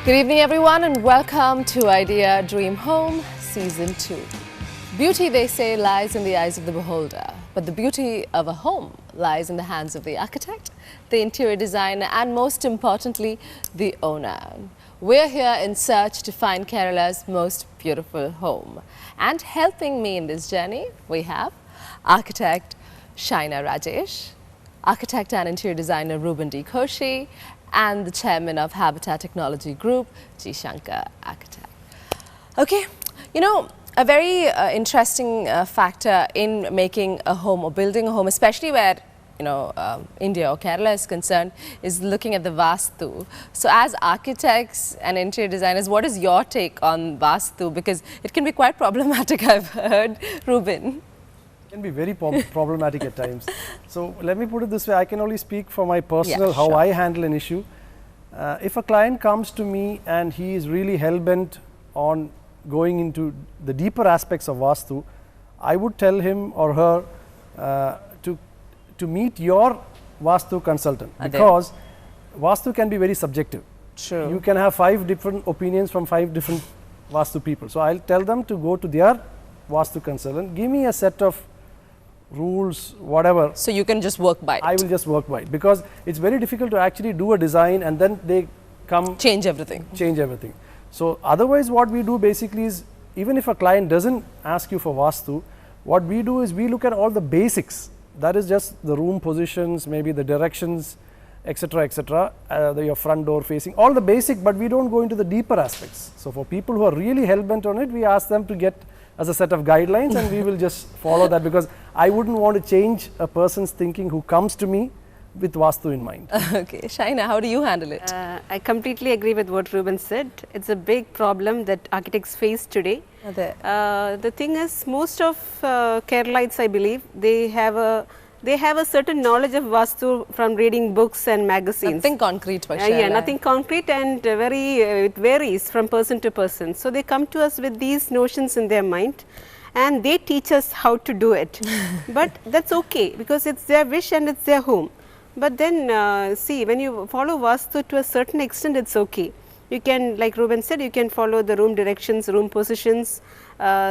Good evening, everyone, and welcome to Idea Dream Home Season 2. Beauty, they say, lies in the eyes of the beholder, but the beauty of a home lies in the hands of the architect, the interior designer, and most importantly, the owner. We're here in search to find Kerala's most beautiful home. And helping me in this journey, we have architect Shaina Rajesh, architect and interior designer Ruben D. Koshi, and the chairman of Habitat Technology Group, G. Shankar Architect. Okay, you know, a very interesting factor in making a home or building a home, especially where India or Kerala is concerned, is looking at the Vastu. So as architects and interior designers, what is your take on Vastu? Because it can be quite problematic, I've heard. Ruben? Can be very problematic at times. So let me put it this way, I can only speak for my personal, how I handle an issue. If a client comes to me and he is really hell-bent on going into the deeper aspects of Vastu, I would tell him or her to meet your Vastu consultant, because Vastu can be very subjective. True. You can have 5 different opinions from 5 different Vastu people. So I'll tell them to go to their Vastu consultant, give me a set of rules, whatever. So you can just work by it. I will just work by it, because it's very difficult to actually do a design and then they come change everything. So otherwise what we do basically is, even if a client doesn't ask you for Vastu, what we do is we look at all the basics. That is just the room positions, maybe the directions, etc., etc., your front door facing, all the basic, but we don't go into the deeper aspects. So for people who are really hell-bent on it, we ask them to get as a set of guidelines and we will just follow that, because I wouldn't want to change a person's thinking who comes to me with Vastu in mind. Okay, Shaina, how do you handle it? I completely agree with what Ruben said. It's a big problem that architects face today. The thing is, most of Keralites, I believe, they have a certain knowledge of Vastu from reading books and magazines. Nothing concrete, yeah, nothing concrete, and it varies from person to person. So they come to us with these notions in their mind, and they teach us how to do it. But that's okay, because it's their wish and it's their home. But then see, when you follow Vastu to a certain extent, it's okay. You can, like Ruben said, you can follow the room directions, room positions,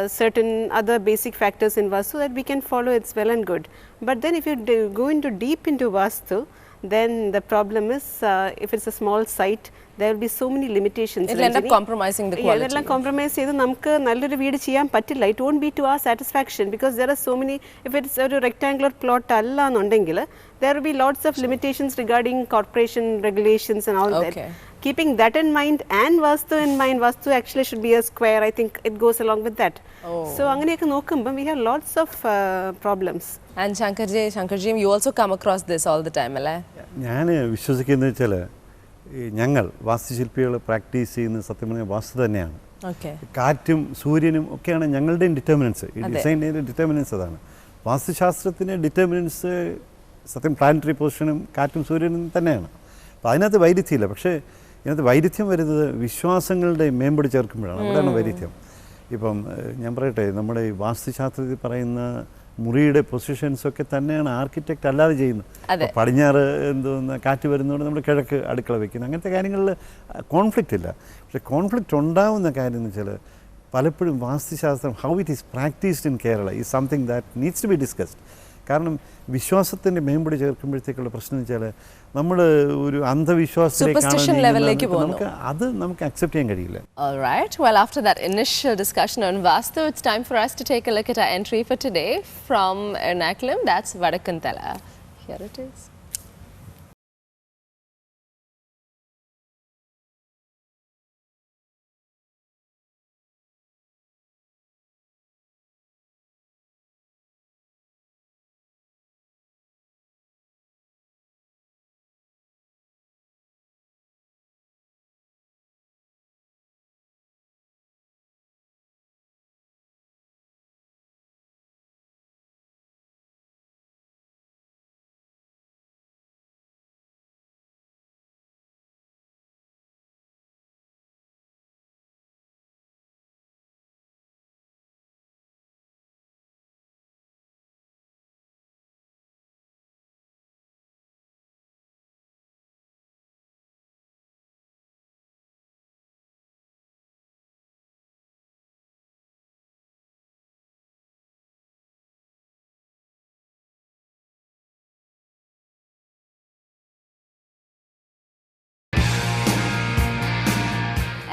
certain other basic factors in Vastu that we can follow, it's well and good. But then if you go into deep into Vastu, then the problem is, if it's a small site, there will be so many limitations. It will end up compromising the quality. It will compromise. It won't be to our satisfaction, because there are so many. If it's a rectangular plot, there will be lots of limitations regarding corporation regulations and all that. Keeping that in mind and Vastu in mind, Vastu actually should be a square. I think it goes along with that. So we have lots of problems. And Shankarji, you also come across this all the time, right? ഞങ്ങൾ വാസ്തുശില്പികൾ practice ചെയ്യുന്ന സത്യം പറഞ്ഞാൽ വാസ്തു തന്നെയാണ്. കാറ്റും സൂര്യനും ഒക്കെയാണ് ഞങ്ങളുടെയും determinants. ഈ ഡിസൈനിൻ്റെ ഡിറ്റർമിനൻസ് അതാണ്. വാസ്തുശാസ്ത്രത്തിൻ്റെ ഡിറ്റർമിനൻസ് സത്യം പ്ലാനറ്ററി പൊസിഷനും കാറ്റും സൂര്യനും തന്നെയാണ്. അപ്പോൾ അതിനകത്ത് വൈരുദ്ധ്യമില്ല. പക്ഷേ ഇതിനകത്ത് വൈരുദ്ധ്യം വരുന്നത് വിശ്വാസങ്ങളുടെ മേമ്പടി ചേർക്കുമ്പോഴാണ്. അവിടെയാണ് വൈരുദ്ധ്യം. ഇപ്പം ഞാൻ പറയട്ടെ, നമ്മുടെ ഈ വാസ്തുശാസ്ത്രത്തിൽ പറയുന്ന മുറിയുടെ പൊസിഷൻസൊക്കെ തന്നെയാണ് ആർക്കിടെക്റ്റ് അല്ലാതെ ചെയ്യുന്നത്. പടിഞ്ഞാറ് എന്തോന്ന് കാറ്റ് വരുന്നതുകൊണ്ട് നമ്മൾ കിഴക്ക് അടുക്കള വയ്ക്കുന്നത്, അങ്ങനത്തെ കാര്യങ്ങളിൽ കോൺഫ്ലിക്റ്റ് ഇല്ല. പക്ഷേ കോൺഫ്ലിക്റ്റ് ഉണ്ടാവുന്ന കാര്യം എന്ന് വെച്ചാൽ പലപ്പോഴും വാസ്തുശാസ്ത്രം how it is practised in Kerala is something that needs to be discussed. കാരണം വിശ്വാസത്തിൻ്റെ മേമ്പടി ചേർക്കുമ്പോഴത്തേക്കുള്ള പ്രശ്നം വെച്ചാൽ നമ്മൾ ഒരു അന്ധവിശ്വാസത്തിലേക്ക് അത് നമുക്ക് അക്സെപ്റ്റ് ചെയ്യാൻ കഴിയില്ല. All right. Well, after that initial discussion on Vastu, it's time for us to take a look at our entry for today from Ernakulam. That's Vadakumthala. Here it is.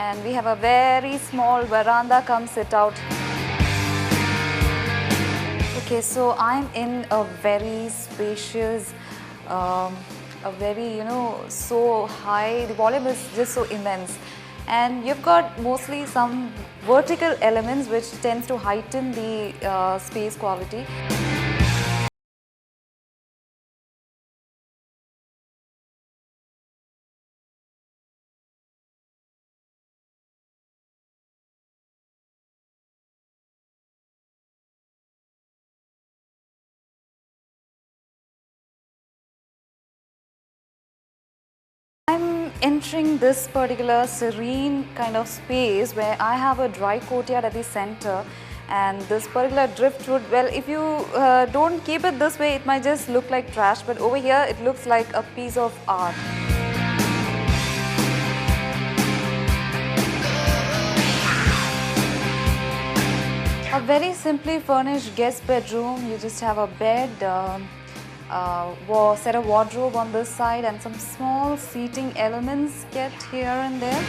and we have a very small veranda come sit out. Okay, so I'm in a very spacious, a very, so high, the volume is just so immense. And you've got mostly some vertical elements which tends to heighten the space quality. I'm entering this particular serene kind of space where I have a dry courtyard at the center, and this particular driftwood, well, if you don't keep it this way, it might just look like trash, but over here it looks like a piece of art. A very simply furnished guest bedroom. You just have a bed, set of wardrobe on this side, and some small seating elements kept here and there.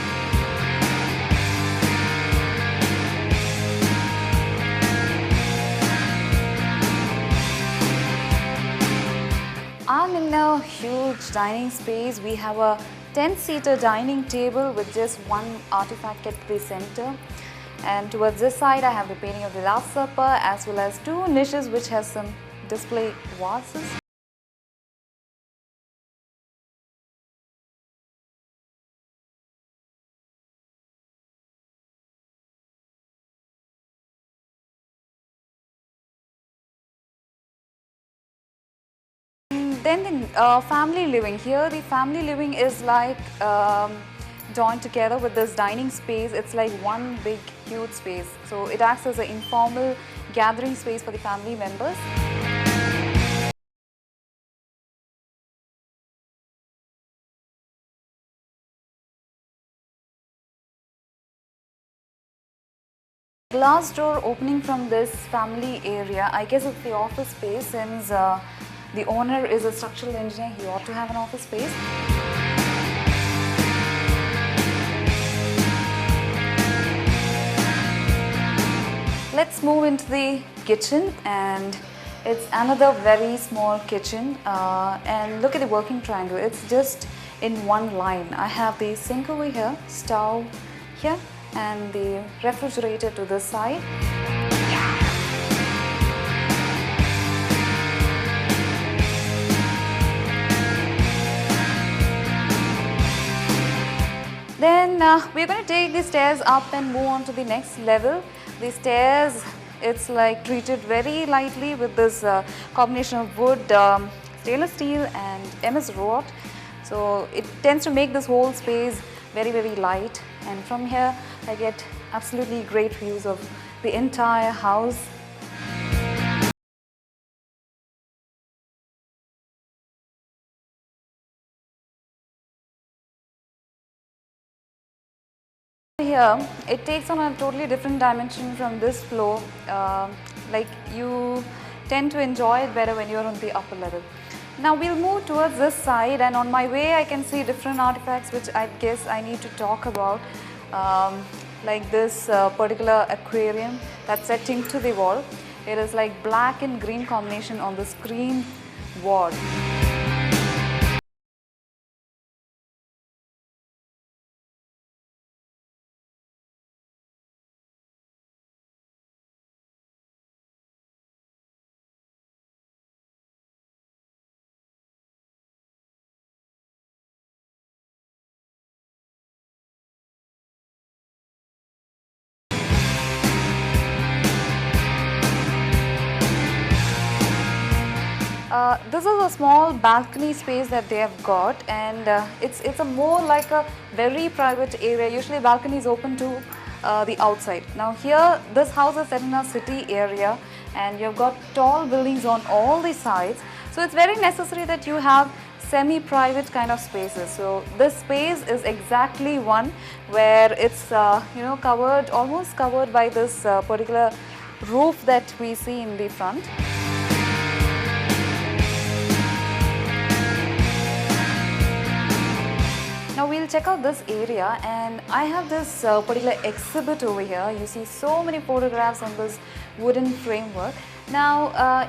I'm in a huge dining space. We have a 10-seater dining table with just one artifact at the center. And towards this side, I have the painting of the Last Supper, as well as two niches which has some display vases. Then the family living. Here the family living is like joined together with this dining space. It's like one big huge space. So it acts as an informal gathering space for the family members. Glass door opening from this family area. I guess it's the office space, since the owner is a structural engineer. He ought to have an office space. Let's move into the kitchen, and it's another very small kitchen, and look at the working triangle. It's just in one line. I have the sink over here, stove here, and the refrigerator to this side. Then we're going to take the stairs up and move on to the next level. The stairs, it's like treated very lightly with this combination of wood, stainless steel and MS wrought. So it tends to make this whole space very, very light. And from here, I get absolutely great views of the entire house. Here, it takes on a totally different dimension from this floor. Like you tend to enjoy it better when you're on the upper level. Now we'll move towards this side, and on my way I can see different artifacts which I guess I need to talk about. Like this particular aquarium that's set into the wall. It is like black and green combination on the screen wall. This is a small balcony space that they have got, and it's a more like a very private area. Usually balcony is open to the outside. Now here, this house is set in a city area, and you've got tall buildings on all the sides. So it's very necessary that you have semi-private kind of spaces. So this space is exactly one where it's covered, almost covered by this particular roof that we see in the front. Now we'll check out this area, and I have this particular exhibit over here. You see so many photographs on this wooden framework. Now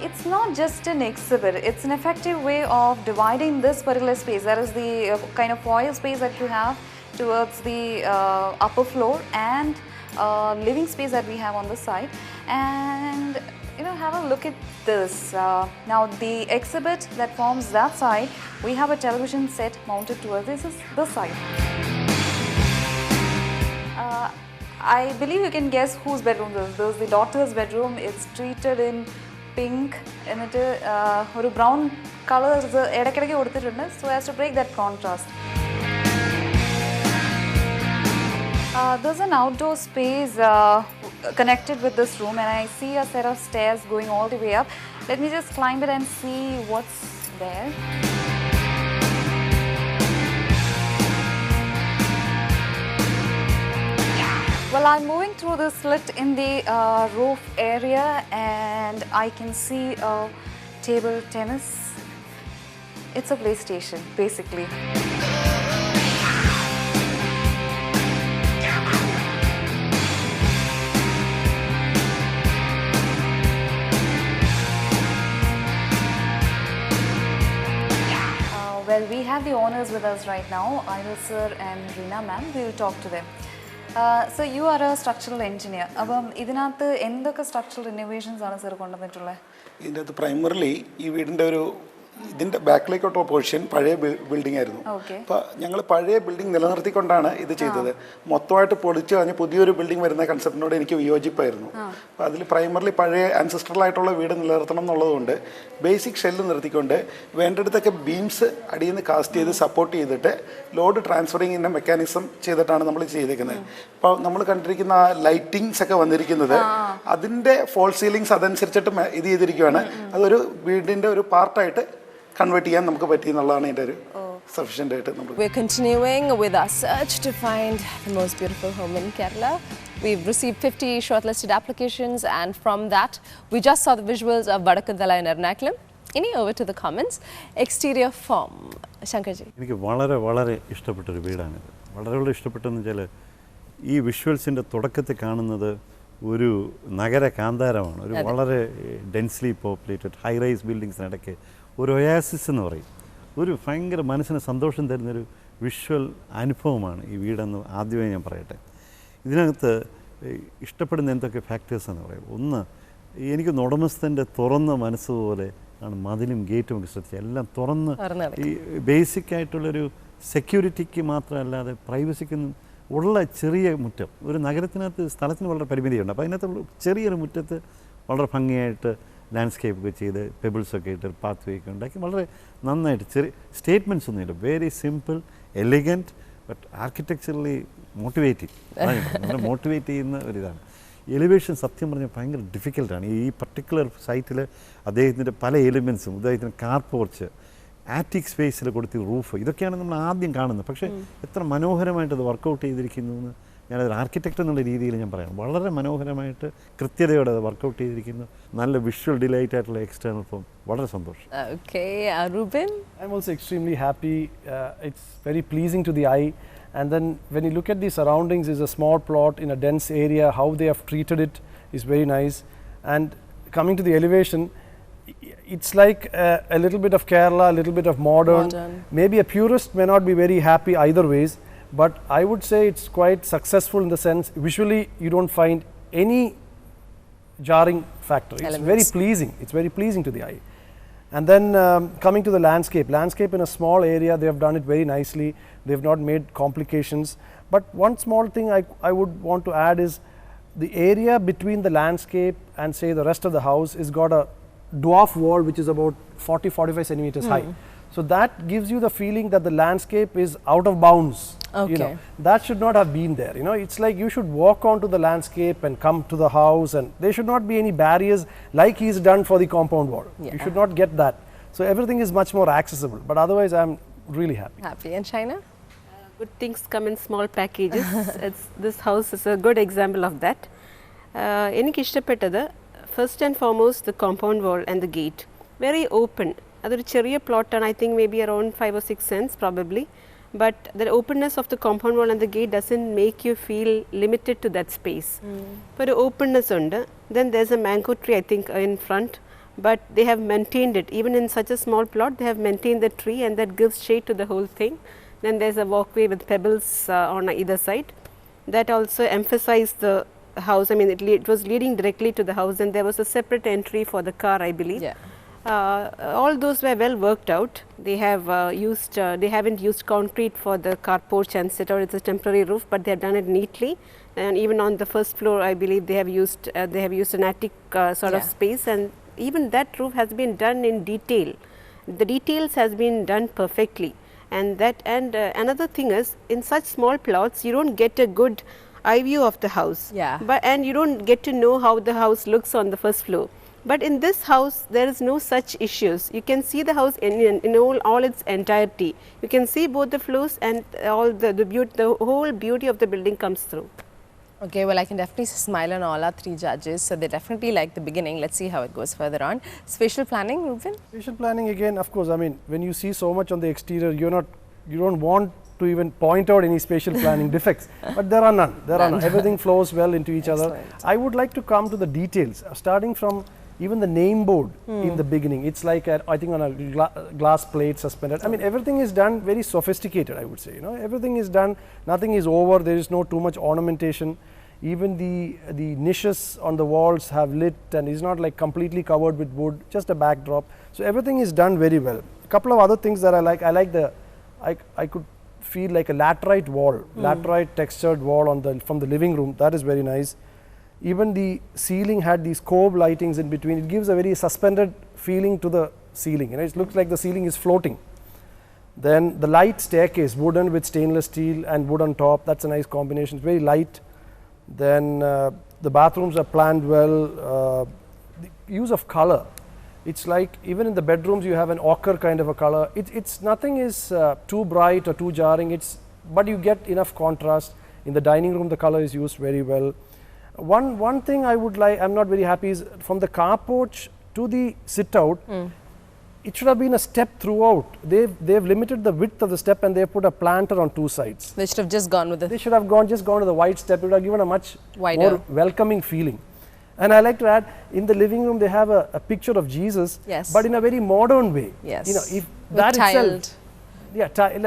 it's not just an exhibit, it's an effective way of dividing this particular space. That is the kind of foyer space that you have towards the upper floor and living space that we have on the side. And have a look at this. Now the exhibit that forms that side, we have a television set mounted towards this side. I believe you can guess whose bedroom this is. This is the daughter's bedroom. It's treated in pink and it is brown color so as to break that contrast. There's an outdoor space connected with this room, and I see a set of stairs going all the way up. Let me just climb it and see what's there. Well, I'm moving through the slit in the roof area, and I can see a table tennis. It's a PlayStation, basically. Well, we have the owners with us right now, Idol sir and Reena ma'am. We will talk to them. So you are a structural engineer. What structural innovations are you primarily ഇതിന്റെ ബാക്കിലേക്കോട്ടോ portion പഴയ building ആയിരുന്നു. അപ്പോൾ ഞങ്ങൾ പഴയ building നിലനിർത്തിക്കൊണ്ടാണ് ഇത് ചെയ്തത്. മൊത്തമായിട്ട് പൊളിച്ച് കഴിഞ്ഞ് പുതിയൊരു ബിൽഡിംഗ് വരുന്ന കൺസെപ്റ്റിനോട് എനിക്ക് വിയോജിപ്പായിരുന്നു. അപ്പോൾ അതിൽ പ്രൈമറിലി പഴയ ആൻസെസ്ട്രൽ ആയിട്ടുള്ള വീട് നിലനിർത്തണം എന്നുള്ളതുകൊണ്ട് ബേസിക് ഷെല്ല് നിർത്തിക്കൊണ്ട് വേണ്ടിടത്തൊക്കെ ബീംസ് അടിയിൽ നിന്ന് കാസ്റ്റ് ചെയ്ത് സപ്പോർട്ട് ചെയ്തിട്ട് ലോഡ് ട്രാൻസ്ഫറിങ്ങിൻ്റെ മെക്കാനിസം ചെയ്തിട്ടാണ് നമ്മൾ ചെയ്തേക്കുന്നത്. അപ്പോൾ നമ്മൾ കണ്ടിരിക്കുന്ന ലൈറ്റിങ്സ് ഒക്കെ വന്നിരിക്കുന്നത് അതിൻ്റെ ഫോൾ സീലിങ്സ് അതനുസരിച്ചിട്ട് ഇത് ചെയ്തിരിക്കുകയാണ്. അതൊരു വീടിൻ്റെ ഒരു പാർട്ടായിട്ട് convert ചെയ്യാൻ നമുക്ക് പറ്റി എന്നുള്ളതാണ് ഇതിന്റെ ഒരു sufficient ആയിട്ട് നമ്മൾ. We're continuing with our search to find the most beautiful home in Kerala. We've received 50 shortlisted applications, and from that we just saw the visuals of Vadakumthala in Ernakulam. Ini over to the comments. Exterior form. Shankarji. എനിക്ക് വളരെ വളരെ ഇഷ്ടപ്പെട്ട ഒരു വീടാണിത്. വളരെ വളരെ ഇഷ്ടപ്പെട്ടെന്ന് വെച്ചാൽ ഈ വിഷ്വൽസിൻ്റെ തുടക്കത്തിൽ കാണുന്നത് ഒരു നഗര കാന്താരമാണ്. ഒരു വളരെ ഡെൻസ്ലി പോപ്പുലേറ്റഡ് ഹൈ റൈസ് ബിൽഡിങ്സിനിടയ്ക്ക് ഒരു ഒയാസിസ് എന്ന് പറയും. ഒരു ഭയങ്കര മനസ്സിന് സന്തോഷം തരുന്നൊരു വിഷ്വൽ അനുഭവമാണ് ഈ വീടെന്ന് ആദ്യമേ ഞാൻ പറയട്ടെ. ഇതിനകത്ത് ഇഷ്ടപ്പെടുന്ന എന്തൊക്കെ ഫാക്ടേഴ്സ് എന്ന് പറയും. ഒന്ന്, എനിക്ക് ഉടമസ്ഥൻ്റെ തുറന്ന മനസ്സുപോലെ ആണ് മതിലും ഗേറ്റും ഒക്കെ ശ്രദ്ധിച്ചത്. എല്ലാം തുറന്ന് ഈ ബേസിക് ആയിട്ടുള്ളൊരു സെക്യൂരിറ്റിക്ക് മാത്രമല്ലാതെ പ്രൈവസിക്കൊന്നും ഉള്ള ചെറിയ മുറ്റം. ഒരു നഗരത്തിനകത്ത് സ്ഥലത്തിന് വളരെ പരിമിതിയുണ്ട്. അപ്പോൾ അതിനകത്തുള്ള ചെറിയൊരു മുറ്റത്ത് വളരെ ഭംഗിയായിട്ട് ലാൻഡ്സ്കേപ്പ് ഒക്കെ ചെയ്ത് പെബിൾസൊക്കെ ഇട്ട് പാത്ത് വേ ഒക്കെ ഉണ്ടാക്കി വളരെ നന്നായിട്ട് ചെറിയ സ്റ്റേറ്റ്മെൻറ്റ്സ് ഒന്നുമില്ല. Very simple, elegant, but architecturally motivating. നമ്മളെ മോട്ടിവേറ്റ് ചെയ്യുന്ന ഒരിതാണ്. എലിവേഷൻ സത്യം പറഞ്ഞാൽ ഭയങ്കര ഡിഫിക്കൽട്ടാണ്. ഈ പർട്ടിക്കുലർ സൈറ്റിൽ അദ്ദേഹത്തിൻ്റെ പല എലിമെൻറ്റ്സും, അദ്ദേഹത്തിൻ്റെ കാർ പോർച്ച്, ആറ്റിക് സ്പേസിൽ കൊടുത്ത റൂഫ്, ഇതൊക്കെയാണ് നമ്മൾ ആദ്യം കാണുന്നത്. പക്ഷേ എത്ര മനോഹരമായിട്ട് അത് വർക്കൗട്ട് ചെയ്തിരിക്കുന്നു എന്ന് ഞാനതൊരു ആർക്കിടെക്റ്റ് എന്നുള്ള രീതിയിൽ ഞാൻ പറയാം. വളരെ മനോഹരമായിട്ട് കൃത്യതയോടെ അത് വർക്കൗട്ട് ചെയ്തിരിക്കുന്നു. നല്ല വിഷ്വൽ ഡിലൈറ്റ് ആയിട്ടുള്ള എക്സ്റ്റേണൽ ഫോം. വളരെ സന്തോഷം. Okay, Ruben? I'm also extremely happy. It's very pleasing to the eye. And then when you look at the surroundings, is a small plot in a dense area. How they have treated it is very nice. And coming to the elevation, it's like a little bit of Kerala, a little bit of modern. Maybe a purist may not be very happy either ways, but I would say it's quite successful in the sense visually you don't find any jarring factor. It's very pleasing. It's very pleasing to the eye. And then coming to the landscape in a small area, they have done it very nicely. They have not made complications. But one small thing I would want to add is the area between the landscape and say the rest of the house is got a dwarf wall which is about 40-45 centimeters high. So that gives you the feeling that the landscape is out of bounds. Okay. You know, that should not have been there. You know, it's like you should walk onto the landscape and come to the house, and there should not be any barriers like he's done for the compound wall. You should not get that. So everything is much more accessible. But otherwise, I'm really happy. And China? Good things come in small packages. This house is a good example of that. എനിക്ക് ഇഷ്ടപ്പെട്ടത് first and foremost the compound wall and the gate. Very open. അതൊരു ചെറിയ പ്ലോട്ടാണ്. I think maybe around 5 or 6 cents probably. but the openness of the compound wall and the gate doesn't make you feel limited to that space. But openness under, then there's a mango tree I think in front, but they have maintained it. Even in such a small plot, they have maintained the tree, and that gives shade to the whole thing. Then there's a walkway with pebbles on either side. That also emphasized the house. I mean, it was leading directly to the house, and there was a separate entry for the car, I believe. Yeah. All those were well worked out. They have they haven't used concrete for the car porch and sit out. It's a temporary roof, but they have done it neatly. And even on the first floor, I believe they have used an attic sort of space, and even that roof has been done in detail. The details has been done perfectly. And another thing is, in such small plots, you don't get a good eye view of the house. Yeah. And you don't get to know how the house looks on the first floor. But in this house, there is no such issues. You can see the house in all its entirety. You can see both the floors, and all the whole beauty of the building comes through. Okay, well, I can definitely smile on all our three judges. So they definitely like the beginning. Let's see how it goes further on. Spatial planning, Ruben? Spatial planning again, of course, I mean, when you see so much on the exterior, you don't want to even point out any spatial planning defects, but there are none. There are none. Everything flows well into each other. I would like to come to the details, starting from even the name board in the beginning. It's like I think on a glass plate suspended. I mean, everything is done very sophisticated, I would say. You know, everything is done. Nothing is over. There is no too much ornamentation. Even the niches on the walls have lit, and is not like completely covered with wood, just a backdrop. So everything is done very well. A couple of other things that I like I could feel like a laterite wall, laterite textured wall from the living room. That is very nice. Even the ceiling had these cove lightings in between. It gives a very suspended feeling to the ceiling. You know, it looks like the ceiling is floating. Then the light staircase, wooden with stainless steel and wood on top. That's a nice combination. It's very light. Then the bathrooms are planned well. The use of color. It's like even in the bedrooms you have an ochre kind of a color. It's nothing is too bright or too jarring. But you get enough contrast. In the dining room, the color is used very well. One thing I would like, I'm not very happy, is from the car porch to the sit out. It should have been a step throughout. They've limited the width of the step, and they've put a planter on two sides. They should have just gone with it. They should have just gone to the wide step. It would have given a much more welcoming feeling. And I like to add, in the living room they have a picture of Jesus, but in a very modern way. Yes. You know, if that itself,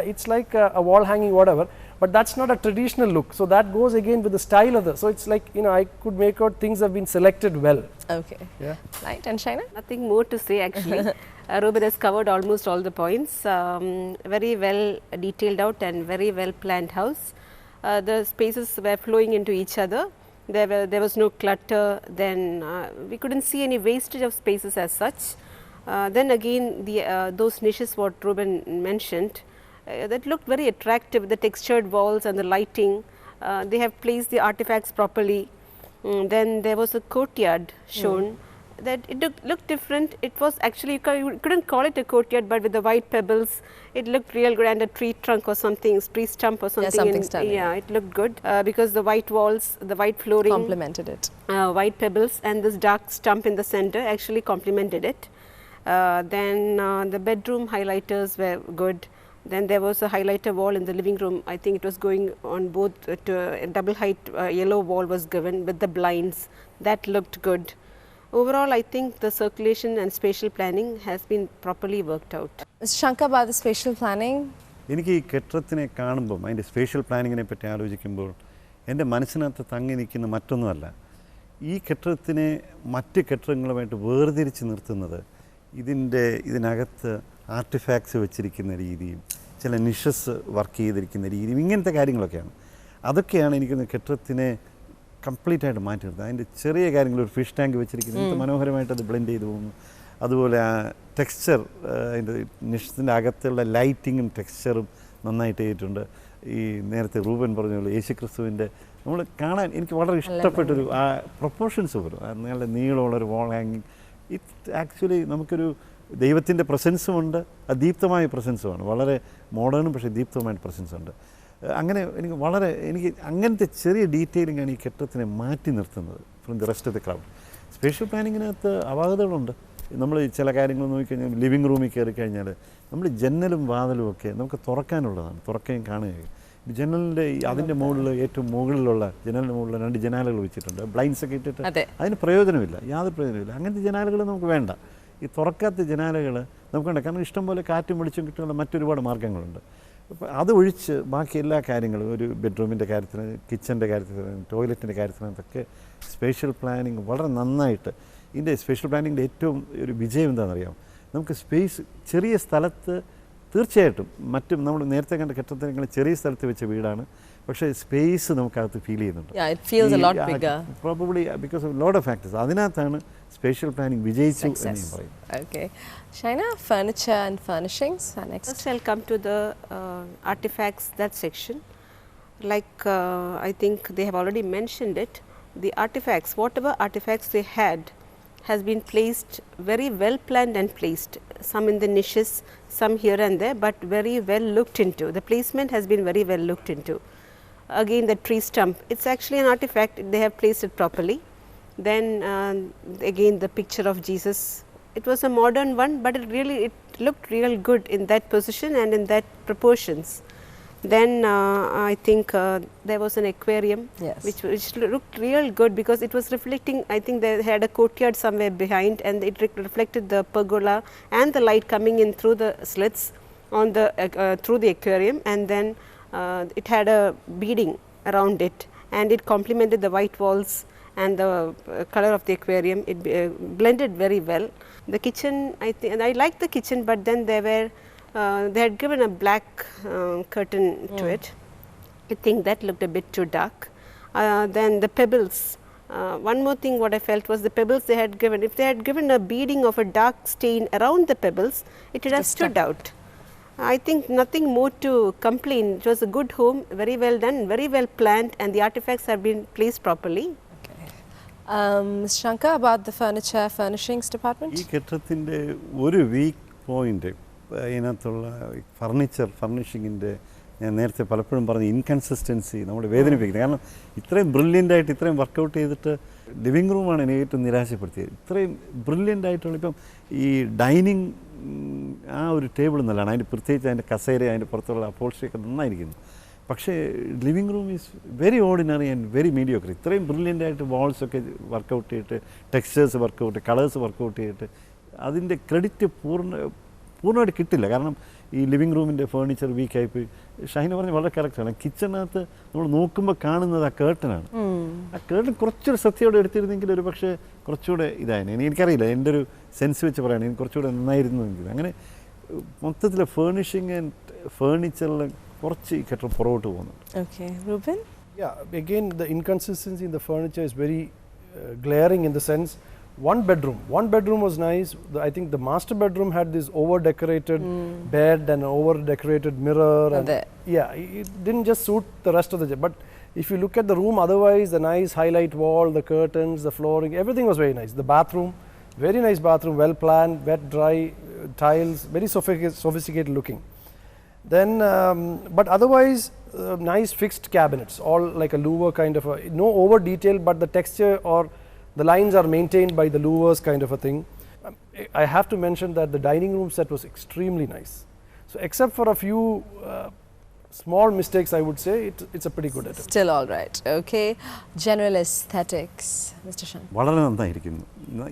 it's like a wall hanging, whatever. But that's not a traditional look. So that goes again with the style of the. So it's like, you know, I could make out things have been selected well. Okay. Yeah. Right. And Shaina? Nothing more to say actually. Ruben has covered almost all the points. Very well detailed out and very well planned house. The spaces were flowing into each other. There was no clutter. Then we couldn't see any wastage of spaces as such. Then again, those niches what Ruben mentioned, that looked very attractive, the textured walls and the lighting. They have placed the artifacts properly. Then there was a courtyard shown. That it looked different. It was actually, you couldn't call it a courtyard, but with the white pebbles, it looked real good, and a tree trunk or something, tree stump or something. Yeah, something stunning. Yeah, it looked good because the white walls, the white flooring complemented it. White pebbles and this dark stump in the center actually complemented it. Then the bedroom highlighters were good. Then there was a highlighter wall in the living room. I think it was going on both to a double height yellow wall was given with the blinds. That looked good. Overall, I think the circulation and spatial planning has been properly worked out. Shankar, about the spatial planning? എനിക്ക് ഈ കെട്ടിടത്തിനെ കാണുമ്പം അതിൻ്റെ spatial പ്ലാനിങ്ങിനെ പറ്റി ആലോചിക്കുമ്പോൾ എൻ്റെ മനസ്സിനകത്ത് തങ്ങി നിൽക്കുന്ന മറ്റൊന്നുമല്ല. ഈ കെട്ടിടത്തിനെ മറ്റ് കെട്ടിടങ്ങളുമായിട്ട് വേർതിരിച്ച് നിർത്തുന്നത് ഇതിനകത്ത് ആർട്ടിഫാക്ട്സ് വെച്ചിരിക്കുന്ന രീതിയും ചില നിഷസ് വർക്ക് ചെയ്തിരിക്കുന്ന രീതിയും ഇങ്ങനത്തെ കാര്യങ്ങളൊക്കെയാണ്. അതൊക്കെയാണ് എനിക്കൊന്ന് കെട്ടിടത്തിനെ കംപ്ലീറ്റ് ആയിട്ട് മാറ്റി നിർത്തുന്നത്. അതിൻ്റെ ചെറിയ കാര്യങ്ങൾ, ഒരു ഫിഷ് ടാങ്ക് വെച്ചിരിക്കുന്നത് മനോഹരമായിട്ട് അത് ബ്ലെൻഡ് ചെയ്ത് പോകുന്നു. അതുപോലെ ആ ടെക്സ്ചർ, അതിൻ്റെ നിഷത്തിൻ്റെ അകത്തുള്ള ലൈറ്റിങ്ങും ടെക്സ്ചറും നന്നായിട്ട് ചെയ്തിട്ടുണ്ട്. ഈ നേരത്തെ റൂബൻ പറഞ്ഞ പോലെ യേശുക്രിസ്തുവിൻ്റെ നമ്മൾ കാണാൻ എനിക്ക് വളരെ ഇഷ്ടപ്പെട്ടൊരു ആ പ്രൊപ്പോർഷൻസ് വരും. നല്ല നീളമുള്ളൊരു വാൾ ഹാങ്ങിങ്. ഇറ്റ് ആക്ച്വലി നമുക്കൊരു ദൈവത്തിൻ്റെ പ്രസൻസുമുണ്ട്, അദീപ്തമായ പ്രസൻസുമാണ്. വളരെ മോഡേണും പക്ഷേ ദീപ്തമായ പ്രസൻസ് ഉണ്ട്. അങ്ങനെ എനിക്ക് അങ്ങനത്തെ ചെറിയ ഡീറ്റെയിലിംഗ് ആണ് ഈ കെട്ടിടത്തിനെ മാറ്റി നിർത്തുന്നത് from the rest of the crowd. Spatial പ്ലാനിങ്ങിനകത്ത് അപാകതകളുണ്ട്. നമ്മൾ ചില കാര്യങ്ങൾ നോക്കിക്കഴിഞ്ഞാൽ ലിവിങ് റൂമിൽ കയറി കഴിഞ്ഞാൽ നമ്മൾ ജനലും വാതിലും ഒക്കെ നമുക്ക് തുറക്കാനുള്ളതാണ്, തുറക്കുകയും കാണുകയും. ജനലിൻ്റെ അതിൻ്റെ മുകളിൽ ഏറ്റവും മുകളിലുള്ള ജനലിൻ്റെ മുകളിൽ 2 ജനാലകൾ വെച്ചിട്ടുണ്ട്, ബ്ലൈൻഡ്സ് ഒക്കെ ഇട്ടിട്ട്. അതിന് പ്രയോജനമില്ല, യാതൊരു പ്രയോജനമില്ല. അങ്ങനത്തെ ജനാലകൾ നമുക്ക് വേണ്ട. ഈ തുറക്കാത്ത ജനാലകൾ നമുക്കുണ്ട്, കാരണം ഇഷ്ടംപോലെ കാറ്റും വെളിച്ചം കിട്ടാനുള്ള മറ്റൊരുപാട് മാർഗ്ഗങ്ങളുണ്ട്. അപ്പോൾ അത് ഒഴിച്ച് ബാക്കി എല്ലാ കാര്യങ്ങളും, ഒരു ബെഡ്റൂമിൻ്റെ കാര്യത്തിന്, കിച്ചൻ്റെ കാര്യത്തിന്, ടോയ്ലറ്റിൻ്റെ കാര്യത്തിനകത്തൊക്കെ സ്പേഷ്യൽ പ്ലാനിങ് വളരെ നന്നായിട്ട്. ഇതിൻ്റെ സ്പേഷ്യൽ പ്ലാനിങ്ങിൻ്റെ ഏറ്റവും ഒരു വിജയം എന്താണെന്നറിയാം, നമുക്ക് സ്പേസ് ചെറിയ സ്ഥലത്ത് തീർച്ചയായിട്ടും മറ്റും നമ്മൾ നേരത്തെ കണ്ട കെട്ടിടങ്ങൾ ചെറിയ സ്ഥലത്ത് വെച്ച വീടാണ്, പക്ഷേ സ്പേസ് നമുക്കകത്ത് ഫീൽ ചെയ്യുന്നുണ്ട്. Probably because of lot of factors. അതിനകത്താണ് സ്പേഷ്യൽ പ്ലാനിങ് വിജയിച്ചു എന്ന് ഞാൻ പറയും. Okay. Shaina, furniture and furnishings are next. First I'll come to the artifacts, that section. Like I think they have already mentioned it. The artifacts, whatever artifacts they had, has been placed very well planned and placed. Some in the niches, some here and there, but very well looked into. The placement has been very well looked into. Again, the tree stump, it's actually an artifact, they have placed it properly. Then again the picture of Jesus, it was a modern one, but it looked real good in that position and in that proportions. Then I think there was an aquarium, which looked real good because it was reflecting. I think they had a courtyard somewhere behind, and it reflected the pergola and the light coming in through the slits on the through the aquarium, and then it had a beading around it, and it complemented the white walls and the color of the aquarium. It blended very well. The kitchen, I liked the kitchen, but then they had given a black curtain to it. I think that looked a bit too dark. Then the pebbles. One more thing what I felt was the pebbles they had given. If they had given a beading of a dark stain around the pebbles, it would have stood out. I think nothing more to complain. It was a good home, very well done, very well planned, and the artifacts have been placed properly. Ms. Shankar, about the furniture furnishings department? ഈ കെട്ടിടത്തിൻ്റെ ഒരു weak point ഇതിനകത്തുള്ള furniture ഫർണിഷിങ്ങിൻ്റെ, ഞാൻ നേരത്തെ പലപ്പോഴും പറഞ്ഞ inconsistency നമ്മളെ വേദനിപ്പിക്കുന്നത്. കാരണം ഇത്രയും ബ്രില്യൻ്റായിട്ട് ഇത്രയും വർക്കൗട്ട് ചെയ്തിട്ട് ലിവിങ് റൂമാണ് എന്നെ ഏറ്റവും നിരാശപ്പെടുത്തിയത്. ഇത്രയും ബ്രില്യൻ്റ് ആയിട്ടുള്ള ഇപ്പം ഈ ഡൈനിങ് ആ ഒരു ടേബിൾ നല്ലതാണ്, അതിൻ്റെ പ്രത്യേകിച്ച് അതിൻ്റെ കസേര, അതിൻ്റെ പുറത്തുള്ള അപ്പോൾസ്ട്രിയൊക്കെ നന്നായിരിക്കുന്നു. പക്ഷേ living room is very ordinary and very mediocre. ഇത്രയും ബ്രില്യൻ്റായിട്ട് വാൾസൊക്കെ വർക്കൗട്ട് ചെയ്തിട്ട്, ടെക്സ്ചേഴ്സ് വർക്കൗട്ട്, കളേഴ്സ് വർക്കൗട്ട് ചെയ്തിട്ട് അതിൻ്റെ ക്രെഡിറ്റ് പൂർണ്ണമായിട്ട് കിട്ടില്ല. കാരണം ഈ ലിവിങ് റൂമിൻ്റെ ഫേർണിച്ചർ വീക്കായിപ്പോയി. ഷൈന പറഞ്ഞ് വളരെ കറക്റ്റാണ്. കിച്ചണിനകത്ത് നമ്മൾ നോക്കുമ്പോൾ കാണുന്നത് ആ കേർട്ടനാണ്. ആ കേർട്ടൻ കുറച്ചൊരു ശ്രദ്ധയോടെ എടുത്തിരുന്നെങ്കിൽ ഒരു പക്ഷേ കുറച്ചുകൂടെ ഇതായിരുന്നു. എനിക്കറിയില്ല, എൻ്റെ ഒരു സെൻസ് വെച്ച് പറയുകയാണ്, എനിക്ക് കുറച്ചുകൂടെ നന്നായിരുന്നെങ്കിൽ. അങ്ങനെ മൊത്തത്തിൽ ഫേർണിഷിങ് ആൻഡ് ഫേർണിച്ചറിൽ കുറച്ച് ഈ കെട്ടിടം പുറകോട്ട് പോകുന്നുണ്ട്. Okay, Ruben? Yeah, again the inconsistency in the furniture is very glaring in the sense, one bedroom was nice. I think the master bedroom had this over decorated bed and over decorated mirror, and it didn't just suit the rest of the but if you look at the room otherwise, the nice highlight wall, the curtains, the flooring, everything was very nice. The bathroom, very nice bathroom, well planned, wet dry tiles, very sophisticated looking. Then but otherwise nice fixed cabinets, all like a louver kind of no over detail, but the texture or the lines are maintained by the louvers kind of a thing. I have to mention that the dining room set was extremely nice. So except for a few small mistakes, I would say it's a pretty good attempt. Still all right. Okay. General aesthetics, Mr. Shan. വളരെ നന്നായിരിക്കുന്നു.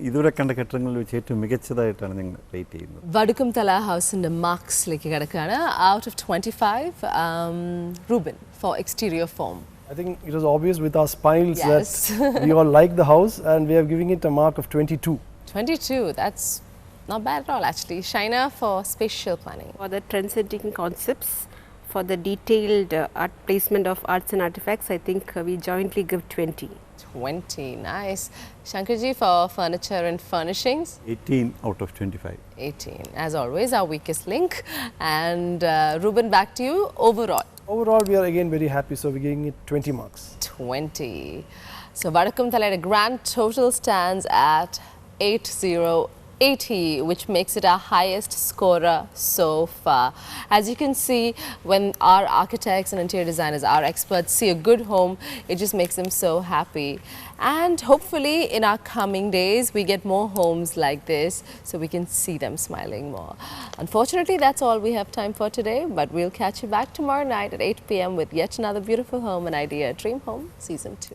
ഇതുവരെ കണ്ട കെട്ടിടങ്ങളിൽ വെച്ച് ഏറ്റവും മികച്ചതായിട്ടാണ് ഞങ്ങൾ rate ചെയ്യുന്നത്. Vadakumthala ഹൗസിന്റെ മാർക്സിലേക്ക് കിടക്കുകയാണ്. Out of 25, Ruben for exterior form. I think it was obvious with our smiles that we all like the house, and we are giving it a mark of 22. 22, that's not bad at all actually. Shaina for spatial planning. For the trend-setting concepts, for the detailed art placement of arts and artifacts, I think we jointly give 20. 20, nice. Shankarji for furniture and furnishings? 18 out of 25. 18, as always, our weakest link. And Ruben, back to you. Overall, we are again very happy, so we're giving it 20 marks. 20. So Vadakumthala at a grand total stands at 808. 80, which makes it our highest scorer so far. As you can see, when our architects and interior designers, our experts see a good home, it just makes them so happy. And hopefully in our coming days, we get more homes like this so we can see them smiling more. Unfortunately, that's all we have time for today, but we'll catch you back tomorrow night at 8 p.m. with yet another beautiful home and idea, Dream Home Season 2.